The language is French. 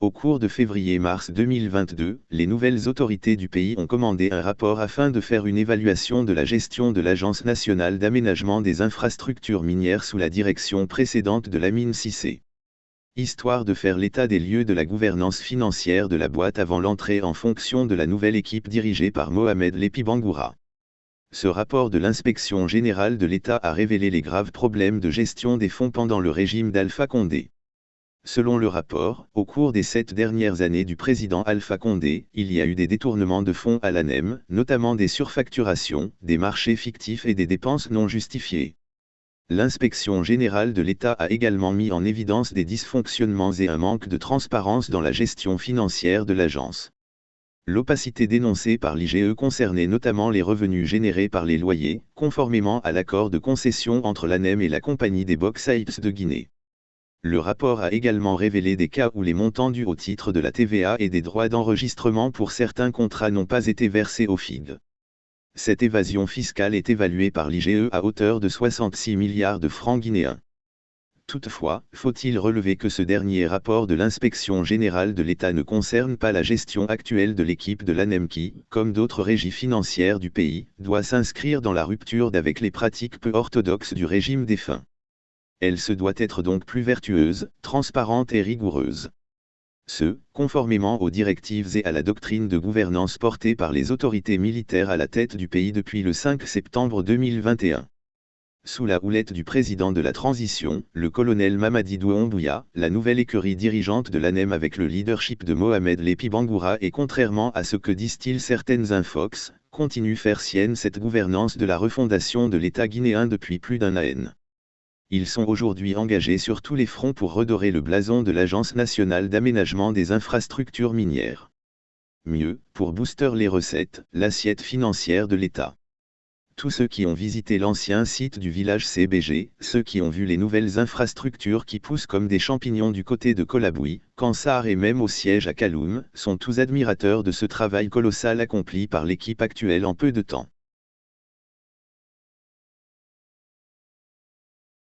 Au cours de février-mars 2022, les nouvelles autorités du pays ont commandé un rapport afin de faire une évaluation de la gestion de l'Agence nationale d'aménagement des infrastructures minières sous la direction précédente de Lamine Cissé. Histoire de faire l'état des lieux de la gouvernance financière de la boîte avant l'entrée en fonction de la nouvelle équipe dirigée par Mohamed Lepi Bangoura. Ce rapport de l'inspection générale de l'État a révélé les graves problèmes de gestion des fonds pendant le régime d'Alpha Condé. Selon le rapport, au cours des 7 dernières années du président Alpha Condé, il y a eu des détournements de fonds à l'ANEM, notamment des surfacturations, des marchés fictifs et des dépenses non justifiées. L'inspection générale de l'État a également mis en évidence des dysfonctionnements et un manque de transparence dans la gestion financière de l'agence. L'opacité dénoncée par l'IGE concernait notamment les revenus générés par les loyers, conformément à l'accord de concession entre l'ANEM et la Compagnie des Bauxite de Guinée. Le rapport a également révélé des cas où les montants dus au titre de la TVA et des droits d'enregistrement pour certains contrats n'ont pas été versés au FID. Cette évasion fiscale est évaluée par l'IGE à hauteur de 66 milliards de francs guinéens. Toutefois, faut-il relever que ce dernier rapport de l'inspection générale de l'État ne concerne pas la gestion actuelle de l'équipe de l'ANEM qui, comme d'autres régies financières du pays, doit s'inscrire dans la rupture d'avec les pratiques peu orthodoxes du régime défunt. Elle se doit être donc plus vertueuse, transparente et rigoureuse. Conformément aux directives et à la doctrine de gouvernance portée par les autorités militaires à la tête du pays depuis le 5 septembre 2021. Sous la houlette du président de la transition, le colonel Mamadi Doumbouya, la nouvelle écurie dirigeante de l'ANEM avec le leadership de Mohamed Lepi Bangoura et contrairement à ce que disent certaines infox, continue faire sienne cette gouvernance de la refondation de l'État guinéen depuis plus d'un an. Ils sont aujourd'hui engagés sur tous les fronts pour redorer le blason de l'Agence nationale d'aménagement des infrastructures minières. Mieux, pour booster les recettes, l'assiette financière de l'État. Tous ceux qui ont visité l'ancien site du village CBG, ceux qui ont vu les nouvelles infrastructures qui poussent comme des champignons du côté de Kolaboui, Kansar et même au siège à Kaloum, sont tous admirateurs de ce travail colossal accompli par l'équipe actuelle en peu de temps.